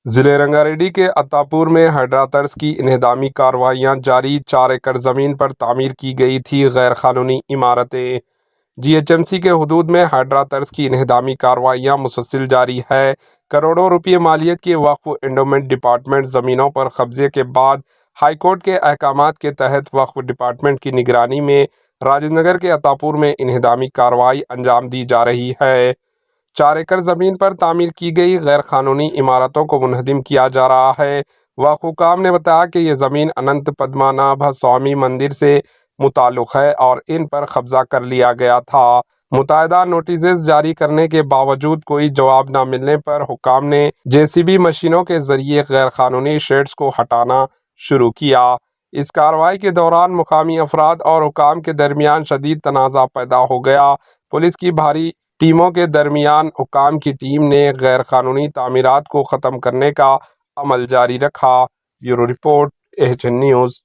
ضلع رنگا ریڈی کے عطاپور میں ہائیڈرا طرز کی انہدامی کارروائیاں جاری 4 ایکڑ زمین پر تعمیر کی گئی تھی غیر قانونی عمارتیں جی ایچ ایم سی کے حدود میں ہائیڈرا طرز کی انہدامی کارروائیاں مسلسل جاری ہے۔ کروڑوں روپے مالیت کی وقف انڈومنٹ ڈپارٹمنٹ زمینوں پر قبضے کے بعد ہائی کورٹ کے احکامات کے تحت وقف ڈپارٹمنٹ کی نگرانی میں راجندر نگر کے عطاپور میں انہدامی کارروائی انجام دی جا رہی ہے۔ 4 ایکڑ زمین پر تعمیر کی گئی غیر قانونی عمارتوں کو منہدم کیا جا رہا ہے۔ وقف حکام نے بتایا کہ یہ زمین اننت پدمانابھا سوامی مندر سے متعلق ہے اور ان پر قبضہ کر لیا گیا تھا۔ متعدد نوٹسز جاری کرنے کے باوجود کوئی جواب نہ ملنے پر حکام نے جے سی بی مشینوں کے ذریعے غیر قانونی شیڈز کو ہٹانا شروع کیا۔ اس کارروائی کے دوران مقامی افراد اور حکام کے درمیان شدید تنازع پیدا ہو گیا۔ پولیس کی بھاری ٹیموں کے درمیان حکام کی ٹیم نے غیر قانونی تعمیرات کو ختم کرنے کا عمل جاری رکھا۔ Bureau report AHN news.